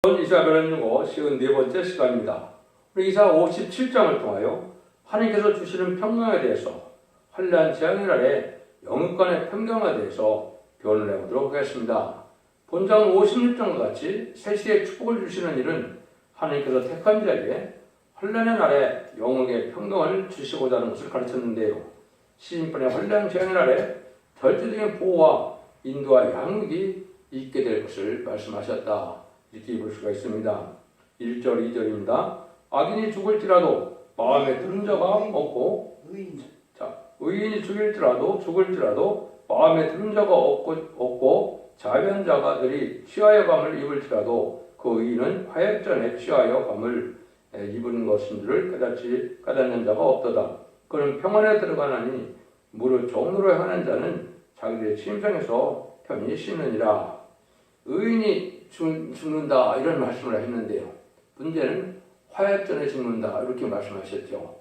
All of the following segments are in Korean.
이사벨은 유고 54번째 시간입니다. 우리 이사 57장을 통하여 하나님께서 주시는 평강에 대해서 환난 재앙의 날에 영육간의 평강에 대해서 교훈을 해보도록 하겠습니다. 본장 56장과 같이 세시의 축복을 주시는 일은 하나님께서 택한 자에게 환난의 날에 영육의 평강을 주시고자 하는 것을 가르쳤는데요. 시인판의 환난 재앙의 날에 절대적인 보호와 인도와 양육이 있게 될 것을 말씀하셨다. 이렇게 볼 수가 있습니다. 1절, 2절입니다. 악인이 죽을지라도 마음에 드는 자가 없고, 의인이 죽을지라도 마음에 드는 자가 없고 자변 자가들이 취하여 감을 입을지라도 그 의인은 화약전에 취하여 감을 입은 것인 줄을 깨닫는 자가 없도다. 그는 평안에 들어가나니 무릇 종로로 행하는 자는 자기들의 침상에서 편히 쉬느니라. 의인이 죽는다 이런 말씀을 했는데요. 문제는 화약전에 죽는다 이렇게 말씀하셨죠.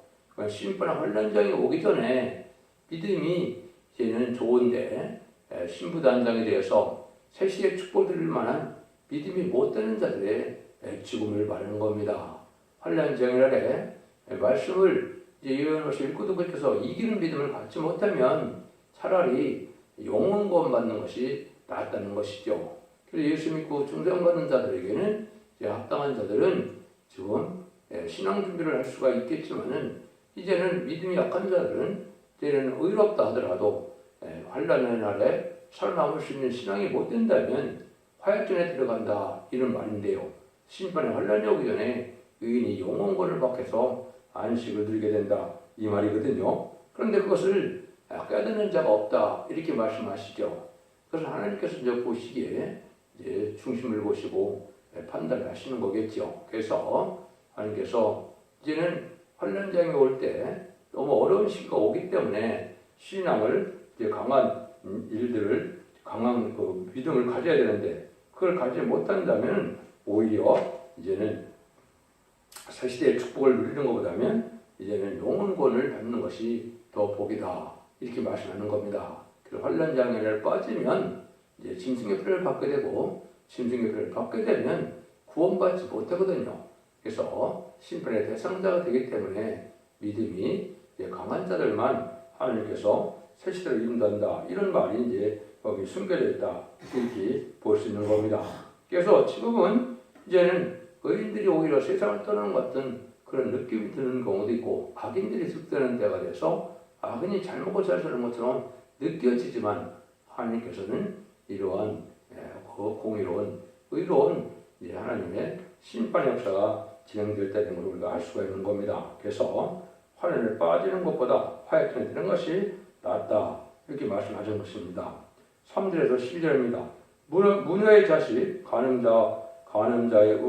심판의 환난장이 오기 전에 믿음이 이제는 좋은데 신부단장에 대해서 세시에 축복을 드릴 만한 믿음이 못 되는 자들의 죽음을 말하는 겁니다. 환난장의 날에 말씀을 예언으로서 읽고도 그렇게서 이기는 믿음을 갖지 못하면 차라리 영원구원 받는 것이 낫다는 것이죠. 그래서 예수 믿고 중생받는 자들에게는 합당한 자들은 지금 신앙 준비를 할 수가 있겠지만은 이제는 믿음이 약한 자들은 이제는 의롭다 하더라도 환난의 날에 살아남을 수 있는 신앙이 못 된다면 화약전에 들어간다 이런 말인데요. 심판의 환난이 오기 전에 의인이 영원권을 받게서 안식을 누리게 된다 이 말이거든요. 그런데 그것을 깨닫는 자가 없다 이렇게 말씀하시죠. 그래서 하나님께서 이제 보시기에 이제 중심을 보시고 판단을 하시는 거겠죠. 그래서 하나님께서 이제는 환난장이 올 때 너무 어려운 시기가 오기 때문에 신앙을 이제 강한 일들을 강한 그 믿음을 가져야 되는데 그걸 가지지 못한다면 오히려 이제는 새시대의 축복을 누리는 것보다는 이제는 영원권을 받는 것이 더 복이다 이렇게 말씀하는 겁니다. 그래서 환난장애를 빠지면 이제 짐승의 표를 받게 되고 짐승의 표를 받게 되면 구원받지 못하거든요. 그래서 심판의 대상자가 되기 때문에 믿음이 강한 자들만 하나님께서 새 시대를 이룬단다 이런 말이 이제 여기 숨겨져 있다 이렇게 볼 수 있는 겁니다. 그래서 지금은 이제는 의인들이 오히려 세상을 떠나는 것 같은 그런 느낌이 드는 경우도 있고 악인들이 득되는 때가 돼서 악인이 잘 먹고 잘 사는 것처럼 느껴지지만 하나님께서는 이러한 공의로운 의로운 하나님의 심판 역사가 진행될 때는 걸 우리가 알 수가 있는 겁니다. 그래서 환난에 빠지는 것보다 화약전에 드는 것이 낫다 이렇게 말씀하신 것입니다. 3절에서 12절입니다. 무녀의 자식 간음자의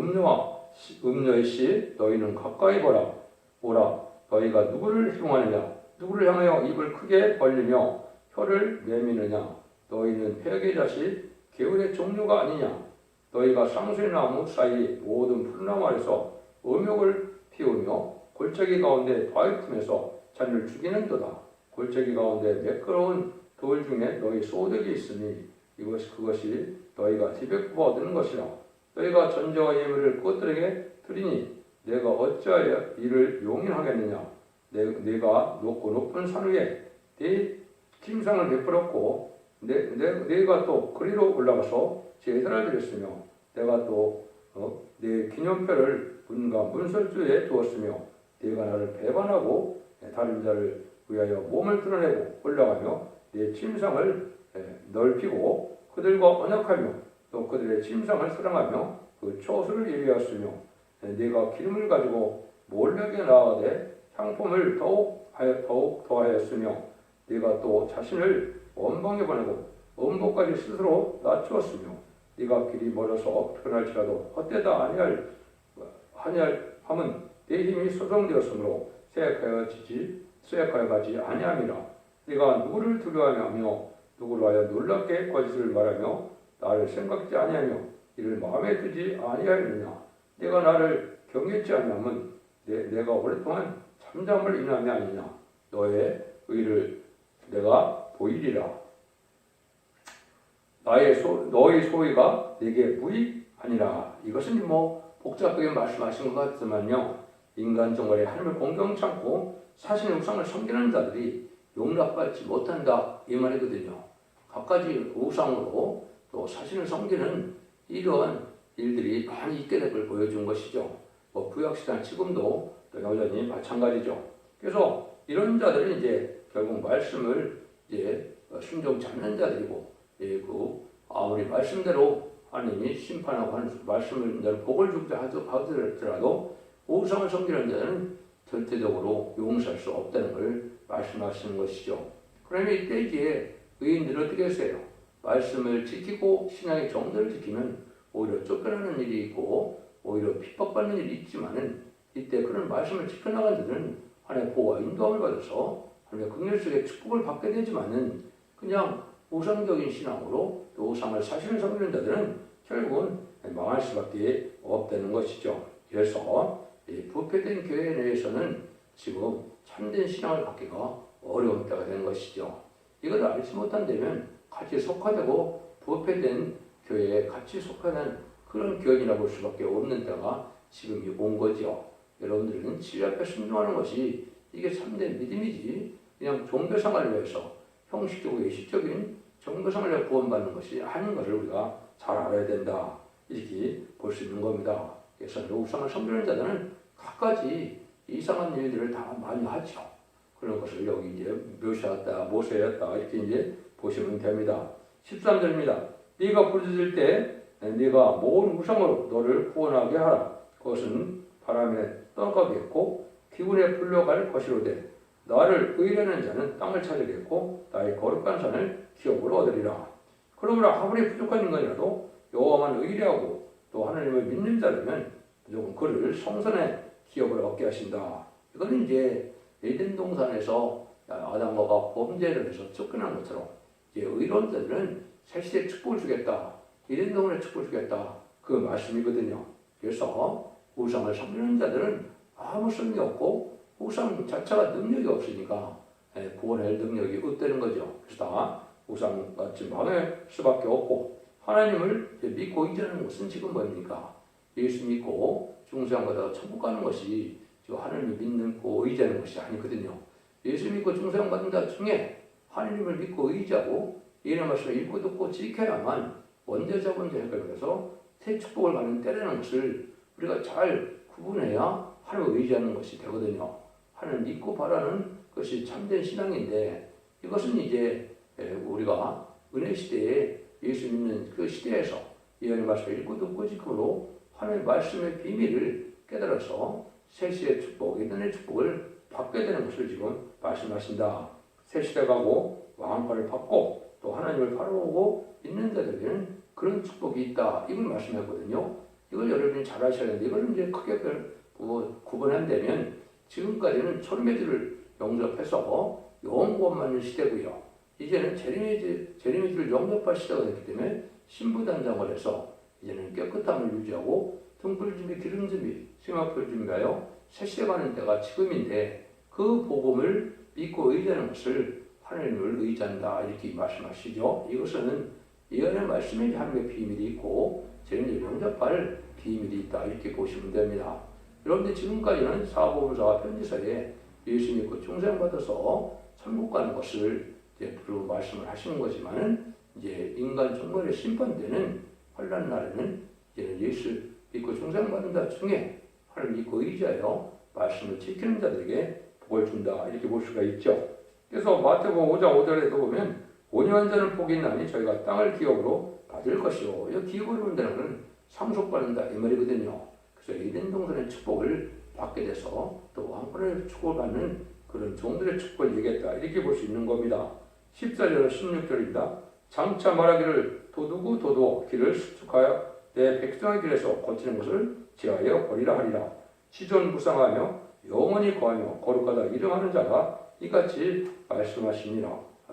음녀의 씨 너희는 가까이 오라 너희가 누구를 흉하느냐 누구를 향하여 입을 크게 벌리며 혀를 내미느냐 너희는 폐역의 자식 게으르의 종류가 아니냐 너희가 쌍수의 나무 사이 모든 푸른나무 아래서 음욕을 피우며 골짜기 가운데 바위 틈에서 자녀를 죽이는도다. 골짜기 가운데 매끄러운 돌 중에 너희 소득이 있으니 그것이 너희가 지배굽어 얻는 것이라. 너희가 전제와 예물을 그것들에게 드리니 내가 어찌하여 이를 용인하겠느냐. 내가 높은 산 위에 네 침상을 베풀었고 내가 또 거리로 올라가서 제사를 드렸으며 내가 또 내 기념표를 문과 문설주에 두었으며 내가 나를 배반하고 다른 자를 위하여 몸을 드러내고 올라가며 내 침상을 넓히고 그들과 언약하며 또 그들의 침상을 사랑하며 그 초소를 예비하였으며 내가 기름을 가지고 몰락에 나아가되 향품을 더욱 더하였으며 내가 또 자신을 원방에 보내고 음복까지 스스로 낮추었으며 네가 길이 멀어서 편할지라도 헛되다 아니할 함은 내 힘이 소성되었으므로 쇠약하여 가지 아니함이라. 네가 누구를 두려워하며 누구를 하여 놀랍게 거짓을 말하며 나를 생각지 아니하며 이를 마음에 두지 아니하였느냐. 네가 나를 경외치 아니함은 내가 오랫동안 잠잠을 인함이 아니냐. 너의 의를 내가 보이리라. 너희 소위가 내게 하니라. 이것은 뭐 복잡하게 말씀하신 것 같지만요. 인간 정말에 하나님을 공경치 않고 사신의 우상을 섬기는 자들이 용납받지 못한다 이 말이거든요. 갖가지 우상으로 또 사신을 섬기는 이러한 일들이 많이 있게 될 걸 보여준 것이죠. 뭐 구약시대는 지금도 또 여전히 마찬가지죠. 그래서 이런 자들은 이제 결국 말씀을 이제 순종치 않는 자들이고, 아무리 말씀대로 하나님이 심판하고 하는 말씀을 대로 복을 주고자 하더라도 우상을 섬기는 자는 절대적으로 용서할 수 없다는 걸 말씀하시는 것이죠. 그러면 이때에 의인들은 어떻게 했어요? 말씀을 지키고 신앙의 정도를 지키면 오히려 쫓겨나는 일이 있고 오히려 핍박받는 일이 있지만은 이때 그런 말씀을 지켜나간 자들은 하나님의 보호와 인도함을 받아서 하나님의 긍휼 속에 축복을 받게 되지만은 그냥 우상적인 신앙으로 또 우상을 사실을 섬기는 자들은 결국은 망할 수밖에 없다는 것이죠. 그래서 부패된 교회 내에서는 지금 참된 신앙을 갖기가 어려운 때가 된 것이죠. 이걸 알지 못한다면 같이 속하되고 부패된 교회에 같이 속하는 그런 교인이라고 볼 수밖에 없는 때가 지금 온 거죠. 여러분들은 진리 앞에 순종하는 것이 이게 참된 믿음이지 그냥 종교생활을 위해서 형식적이고 예식적인 종교생활을 위해 구원받는 것이 아닌 것을 우리가 잘 알아야 된다 이렇게 볼 수 있는 겁니다. 그래서 우상을 섬기는 자들은 갖가지 이상한 일들을 다 많이 하죠. 그런 것을 여기 이제 묘사했다, 모세였다 이렇게 이제 보시면 됩니다. 13절입니다. 네가 부르짖을 때 네가 모든 우상으로 너를 구원하게 하라. 그것은 바람에 떠가겠고 기운에 불려갈 것이로되 나를 의뢰하는 자는 땅을 찾으겠고 나의 거룩한 산을 기업으로 얻으리라. 그러므로 아무리 부족한 인간이라도 여호와만 의뢰하고 또 하나님을 믿는 자라면 무조건 그를 성선의 기업을 얻게 하신다. 이거는 이제 에덴 동산에서 아담과 범죄를 해서 쫓겨난 것처럼 이제 의로운 자들은 새시대 축복을 주겠다. 에덴 동산의 축복을 주겠다. 그 말씀이거든요. 그래서 우상을 섬기는 자들은 아무 소용이 없고 우상 자체가 능력이 없으니까 구원할 능력이 없다는 거죠. 그래서 다 우상같이 망할 수밖에 없고 하나님을 믿고 의지하는 것은 지금 뭡니까? 예수 믿고 중생받아 천국 가는 것이 하나님을 믿는 고 의지하는 것이 아니거든요. 예수 믿고 중생받은 자 중에 하나님을 믿고 의지하고 이런 말씀을 읽고 듣고 지켜야만 원죄자본죄 해결해서 새 축복을 받는 때라는 것을 우리가 잘 구분해야 하나님을 의지하는 것이 되거든요. 하나님 믿고 바라는 것이 참된 신앙인데 이것은 이제 우리가 은혜 시대에 예수 믿는 그 시대에서 예언의 말씀을 읽고 듣고 지금으로 하나님의 말씀의 비밀을 깨달아서 새 시대의 축복, 예언의 축복을 받게 되는 것을 지금 말씀하신다. 새 시대 가고 왕권을 받고 또 하나님을 바라보고 있는 자들에게는 그런 축복이 있다. 이걸 말씀했거든요. 이걸 여러분이 잘 아셔야 되는데 이걸 이제 크게 구분한다면 지금까지는 초림의주를 영접해서 영원구원받는 시대고요. 이제는 재림의주를 영접할 시대가 됐기 때문에 신부단장을 해서 이제는 깨끗함을 유지하고 등불 준비, 기름 준비, 승합을 준비하여 새 시대 가는 때가 지금인데 그 복음을 믿고 의지하는 것을 하나님을 의지한다 이렇게 말씀하시죠. 이것은 예언의 말씀에 하나님의 비밀이 있고 재림을 영접할 비밀이 있다 이렇게 보시면 됩니다. 여러분들 지금까지는 사복음서와 편지서에 예수 믿고 중생받아서 천국 가는 것을 이제 주로 말씀을 하시는 거지만은 이제 인간 종말의 심판되는 환난 날에는 이제는 예수 믿고 중생받은 자 중에 하나님 믿고 의지하여 말씀을 지키는 자들에게 복을 준다 이렇게 볼 수가 있죠. 그래서 마태복음 5장 5절에도 보면 온유한 자는 복이 있나니 저희가 땅을 기업으로 받을 것이요. 이 기업으로 본다는 것은 상속받는다 이 말이거든요. 그래서 에덴 동산의 축복을 받게 돼서 또 왕권의 축복을 받는 그런 종들의 축복을 얘기했다 이렇게 볼 수 있는 겁니다. 14절 16절입니다. 장차 말하기를 도두고 도두어 길을 수축하여 내 백성의 길에서 거치는 것을 제하여 버리라 하리라. 시존부상하며 영원히 거하며 거룩하다 이름하는 자가 이같이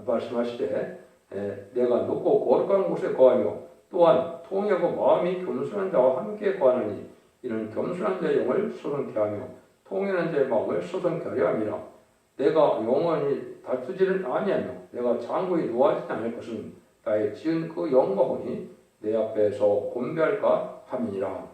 말씀하시되 내가 높고 거룩한 곳에 거하며 또한 통하고 마음이 겸손한 자와 함께 거하나니 이는 겸손한 자의 영을 소성케 하며 통하는 자의 마음을 소성케 하려 함이라. 내가 영원히 다투지를 아니하며 내가 장구히 노하지 않을 것은 나의 지은 그 영광이 내 앞에서 곤배할까 함이니라.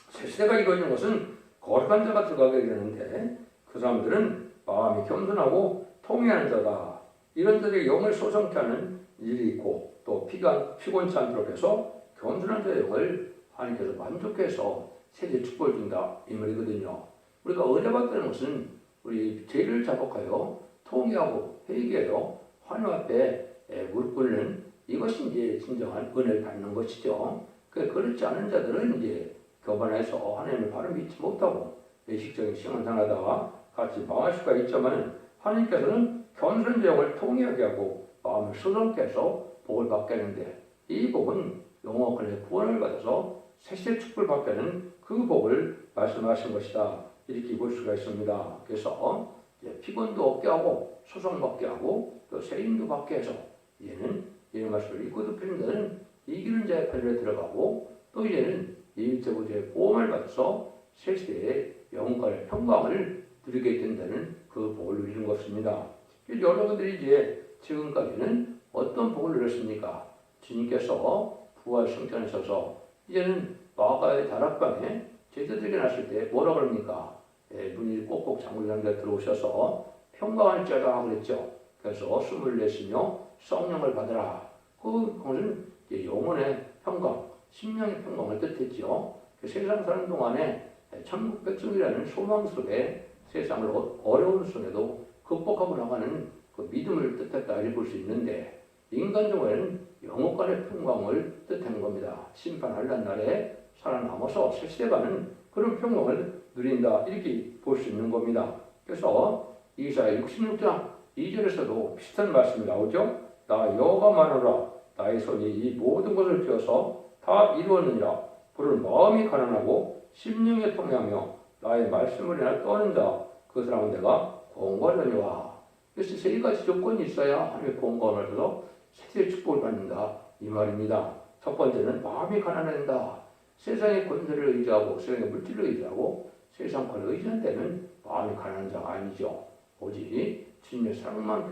세세가 이루어지는 것은 거룩한 자가 들어가게 되는데 그 사람들은 마음이 겸손하고 통회하는 자다. 이런 자들의 영을 소성케 하는 일이 있고 또 피곤치 않도록 해서 겸손한 자의 영을 하나님께서 만족해서 세계 축복을 준다 이 말이거든요. 우리가 은혜받다는 것은 우리 죄를 자복하여 통회하고 회개하여 하나님 앞에 무릎 꿇는 이것이 이제 진정한 은혜를 받는 것이죠. 그렇지 않은 자들은 이제 교만해서 하나님을 바로 믿지 못하고 외식적인 신앙생활하다가 같이 망할 수가 있지만 하나님께서는 겸손한 영을 통회하게 하고 마음을 소성케 해서 복을 받게 하는데 이 복은 영원권의 구원을 받아서 세세 축복을 받게 하는 그 복을 말씀하신 것이다. 이렇게 볼 수가 있습니다. 그래서 피곤도 없게 하고 소송받게 하고 또 세임도 받게 해서 이제는 이런 말씀을 읽고 듣는 자는 이기는 자의 편에 들어가고 또 이제는 이일제보제의 보험을 받아서 세세의 영원권의 평강을 누리게 된다는 그 복을 누리는 것입니다. 여러분들이 이제 지금까지는 어떤 복을 누렸습니까? 주님께서 부활 성전에 서서 이제는 마가의 다락방에 제자들에게 났을 때 뭐라 그럽니까? 문이 꼭꼭 잠글던 데 들어오셔서 평강할 자다 그랬죠. 그래서 숨을 내쉬며 성령을 받으라. 그것은 영혼의 평강, 심령의 평강을 뜻했죠. 세상 사는 동안에 천국 백성이라는 소망 속에 세상을 어려운 속에도 극복하고 나가는 그 믿음을 뜻했다 이렇게 볼 수 있는데 인간적으로는 영원간의 평강을 뜻하는 겁니다. 심판하려는 날에 살아남아서 세세가는 그런 평강을 누린다 이렇게 볼 수 있는 겁니다. 그래서 이사야 66장 2절에서도 비슷한 말씀이 나오죠. 나 여호와가 말하노라 나의 손이 이 모든 것을 지어서 다 이루었느니라. 그를 마음이 가난하고 심령에 통해하며 나의 말씀을 인하여 떠는 자 그 사람은 내가 공고하려니와. 그래서 세 가지 조건이 있어야 하나님의 공고함을 받아서 세세의 축복을 받는다 이 말입니다. 첫 번째는 마음이 가난해진다. 세상의 권세를 의지하고 세상의 물질을 의지하고 세상권을 의지한 데는 마음이 가난한 자가 아니죠. 오직 주님의 사랑만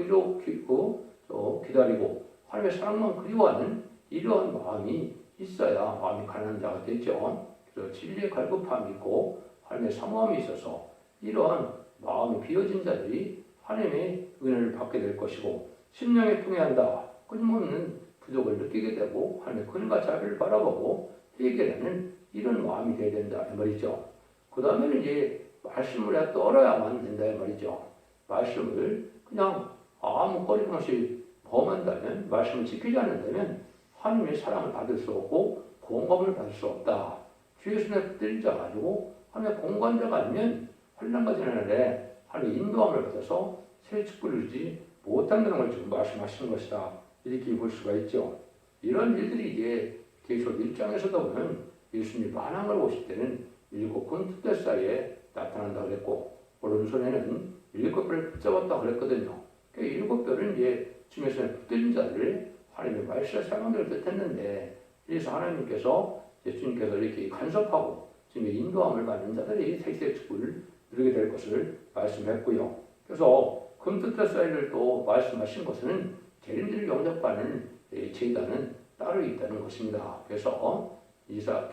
기다리고 하나님의 사랑만 그리워하는 이러한 마음이 있어야 마음이 가난한 자가 되죠. 그래서 진리의 갈급함이 있고 하나님의 사모함이 있어서 이러한 마음이 비어진 자들이 하나님의 은혜를 받게 될 것이고 심령에 통해한다. 끊임없는 부족을 느끼게 되고 하나님의 근과 자비를 바라보고 회개하는 이런 마음이 되어야 된다 이 말이죠. 그 다음에는 이제 말씀을 떨어야만 된다 이 말이죠. 말씀을 그냥 아무 거리낌없이 범한다면 말씀을 지키지 않는다면 하나님의 사랑을 받을 수 없고 공감을 받을 수 없다. 주의 손에 붙들린 자 가지고 하나님의 공감자가 아니면 환난과 지난날에 하나님의 인도함을 받아서 새 축복을 주지 못한다는 걸 지금 말씀하시는 것이다. 이렇게 볼 수가 있죠. 이런 일들이 이제 계시록 1장에서도 보면 예수님이 만왕을 오실 때는 7군 숫대 사이에 나타난다 그랬고 오른손에는 7별을 붙잡았다 그랬거든요. 그 7별은 이제 주님의 손에 붙들린 자들을 하나님의 말씀의 사명들을 뜻했는데 그래서 하나님께서 주님께서 이렇게 간섭하고 주님의 인도함을 받는 자들이 세세의 축복을 누리게 될 것을 말씀했고요. 그래서 금뜻대 사이를 또 말씀하신 것은 재림들을 영접하는 제단은 따로 있다는 것입니다. 그래서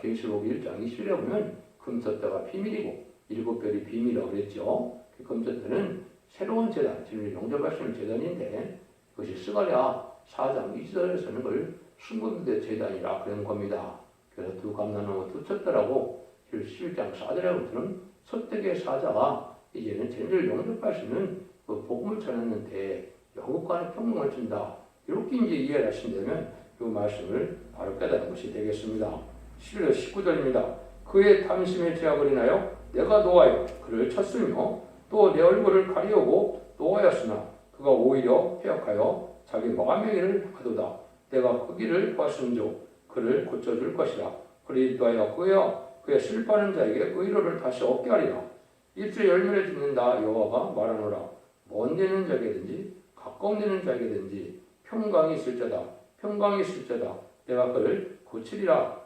계시록 1장 20절에 보면 금뜻대가 비밀이고 7별이 비밀이라고 그랬죠. 그 금뜻대는 새로운 제단, 재림을 영접할 수 있는 제단인데 그것이 스가랴 4장 2절에서는 그걸 순금대 제단이라 그런 겁니다. 그래서 두 감나무 두 촛대라고 11장 4절에 보면 서택의 사자가 이제는 재림을 영접할 수 있는 그 복음을 전했는데 영국간의 평강을 준다. 이렇게 이제 이해를 하신다면 이 말씀을 바로 깨닫는 것이 되겠습니다. 11절 19절입니다. 그의 탐심의 제약을 인하여 내가 노하여 그를 쳤으며 또 내 얼굴을 가리우고 노하였으나 그가 오히려 pe역하여 자기 마음의 길을 하도다. 내가 그 길을 보았음즉 그를 고쳐줄 것이라. 그를 인도하여 그의 슬퍼하는 자에게 의로를 다시 얻게 하리라. 입술에 열매를 짓는다 여호와가 말하노라. 먼 데는 자에게든지 가까운 데는 자에게든지 평강이 있을 자다. 평강이 있을 자다. 내가 그를 고치리라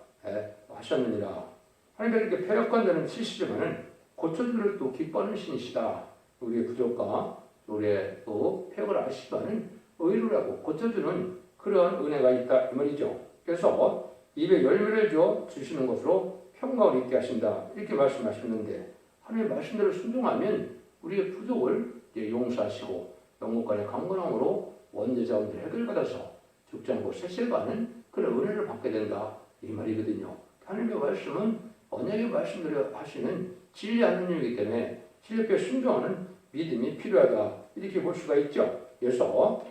하셨느니라. 하나님께서 이렇게 패역한 자는 치시지만은 고쳐주를 또 기뻐하는 신이시다. 우리의 부족과 우리의 또 패역을 아시지만은 의로라고 고쳐주는 그런 은혜가 있다 이 말이죠. 그래서 입에 열매를 주어 주시는 것으로 평강을 있게 하신다. 이렇게 말씀하셨는데 하나님의 말씀대로 순종하면 우리의 부족을 용서하시고 영국간의 강건함으로 원죄자원들 해결받아서 죽지 않고 세세가는 그런 은혜를 받게 된다. 이 말이거든요. 하나님의 말씀은 언약의 말씀대로 하시는 진리 하나님이기 때문에 진리 앞에 순종하는 믿음이 필요하다. 이렇게 볼 수가 있죠. 그래서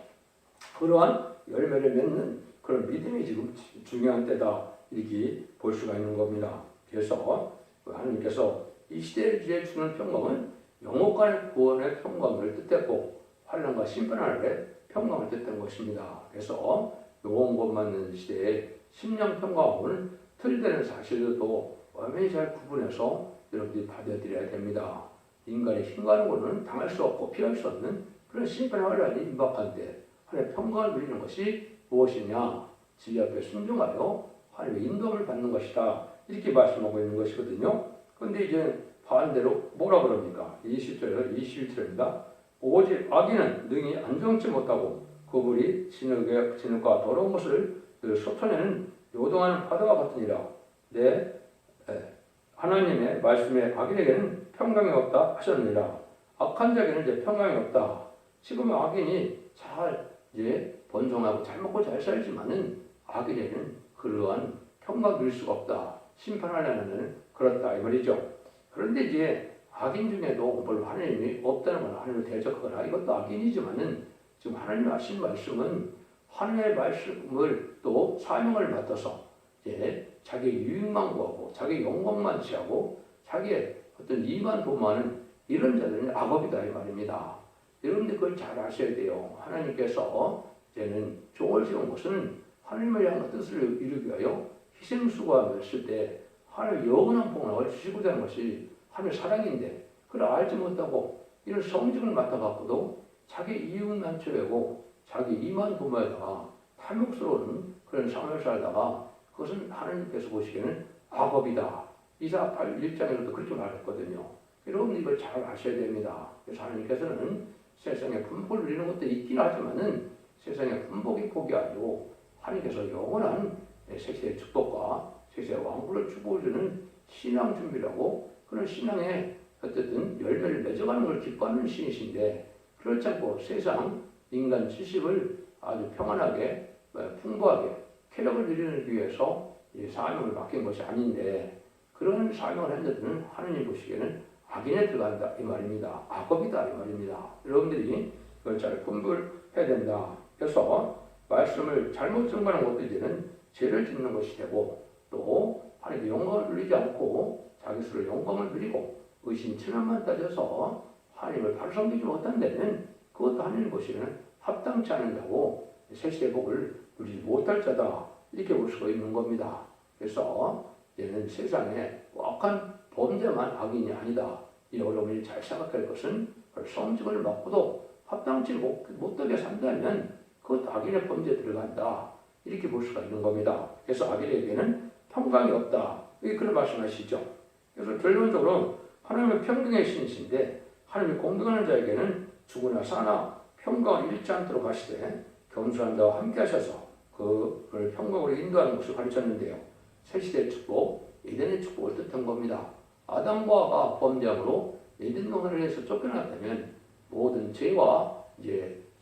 그러한 열매를 맺는 그런 믿음이 지금 중요한 때다. 이렇게 볼 수가 있는 겁니다. 그래서 하나님께서 이 시대에 주는 평강은 영혼간의 구원의 평강을 뜻했고 환난과 심판하는 평강을 뜻한 것입니다. 그래서 영혼 구원받는 시대에 심령 평강은 틀리다는 사실도 완전히 잘 구분해서 여러분들이 받아들여야 됩니다. 인간의 힘과 노고는 당할 수 없고 피할 수 없는 그런 심판의 환난이 임박한 때 하나님의 평강을 누리는 것이 무엇이냐? 진리 앞에 순종하여 하나님의 인도함을 받는 것이다. 이렇게 말씀하고 있는 것이거든요. 그런데 이제 반대로 뭐라 그럽니까? 20절에서 21절입니다. 오직 악인은 능히 안정치 못하고 그물이 진흙과 더러운 것을 쏟아내는 요동하는 파도와 같으니라. 하나님의 말씀에 악인에게는 평강이 없다 하셨느니라. 악한 자에게는 이제 평강이 없다. 지금 악인이 잘 번성하고 잘 먹고 잘 살지만은 악인에게는 그러한 평강 누릴 수가 없다. 심판하려는 그렇다 이 말이죠. 그런데 이제 악인 중에도 물론 하나님이 없다는 건 하나님을 대적하거나 이것도 악인이지만은 지금 하나님이 하신 말씀은 하나님의 말씀을 또 사명을 맡아서 이제 자기의 유익만 구하고 자기의 영광만 취하고 자기의 어떤 이만 도모하는 이런 자들은 악업이다 이 말입니다. 여러분들 그걸 잘 아셔야 돼요. 하나님께서 이제는 종을 세운 것은 하나님을 향한 뜻을 이루기 위하여 희생수고함을 했을 때 하나님의 영원한 복을 주시고자 하는 것이 하나님의 사랑인데 그걸 알지 못하고 이런 성직을 맡아갖고도 자기 이익만 취하고 자기 이만 도모에다가 탐욕스러운 그런 삶을 살다가 그것은 하나님께서 보시기에는 악업이다. 이사 1장에서도 그렇게 말했거든요. 여러분 이걸 잘 아셔야 됩니다. 그래서 하나님께서는 세상에 분복을 누리는 것도 있긴 하지만은 세상에 분복이 복이 아니고 하나님께서 영원한 세세의 축복과 세세의 왕국을 축복을 주는 신앙 준비라고 그런 신앙에 어쨌든 열매를 맺어가는 걸 기뻐하는 신이신데 그렇지 않고 세상 인간 지식을 아주 평안하게 풍부하게 쾌락을 누리기 위해서 사명을 맡긴 것이 아닌데 그런 사명을 했는데는 하나님 보시기에는 악인에 들어간다 이 말입니다. 악업이다 이 말입니다. 여러분들이 그걸 잘 분별해야 된다. 그래서 말씀을 잘못 증거하는 것도 이제는 죄를 짓는 것이 되고 또 하나님의 영광을 누리지 않고 자기 스스로 영광을 누리고 의심천한만 따져서 하나님을 바로 섬기지 못한 데는 그것도 하나님 보시기에는 합당치 않는다고 세시의 복을 누리지 못할 자다 이렇게 볼 수가 있는 겁니다. 그래서 얘는 세상에 악한 범죄만 악인이 아니다. 여러분이 잘 생각할 것은 성직을 맡고도 합당치 못하게 산다면 그것도 악인의 범죄에 들어간다. 이렇게 볼 수가 있는 겁니다. 그래서 악인에게는 평강이 없다. 이렇게 그런 말씀하시죠. 그래서 결론적으로 하나님은 평강의 신이신데 하나님이 공경하는 자에게는 죽으나 사나 평강을 잃지 않도록 하시되 겸손한 자와 함께 하셔서 그를 평강으로 인도하는 것을 가르쳤는데요. 새시대의 축복, 에덴의 축복을 뜻한 겁니다. 아담과 하와가 범죄함으로 에덴 동산에서 쫓겨났다면 모든 죄와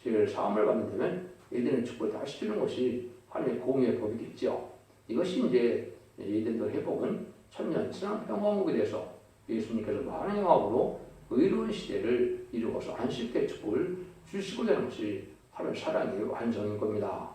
죄를 사함을 받는다면 에덴의 축복을 다시 주는 것이 하나님의 공의의 법이겠죠. 이것이 에덴의 회복은 천년 신앙 평화국에 대해서 예수님께서 많은 영광으로 의로운 시대를 이루어서 안식의 축복을 주시고자 하는 것이 하나님의 사랑의 완성인 겁니다.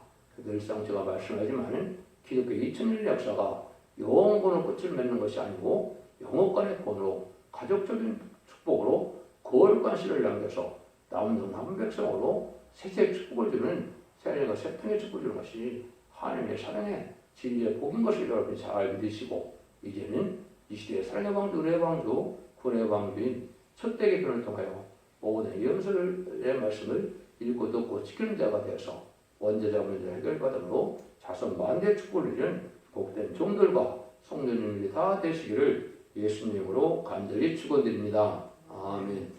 늘상 제가 말씀하지만 기독교 2000년의 역사가 영혼권의 끝을 맺는 것이 아니고 영혼권의 권으로 가족적인 축복으로 거룩한 씨를 남겨서 남은 백성으로 세세의 축복을 주는 세례가 세통의 축복을 주는 것이 하나님의 사랑의 진리의 복인 것을 여러분이 잘 믿으시고 이제는 이 시대의 사랑의 왕주, 은혜의 왕주, 구원의 왕주인 첫대의 변을 통하여 모든 예언서의 말씀을 읽고 듣고 지키는 자가 되어서 원죄자 문제 해결받음으로 자손 만대의 축복을 누리는 복된 종들과 성도님들이 다 되시기를 예수님으로 간절히 축원드립니다. 아멘.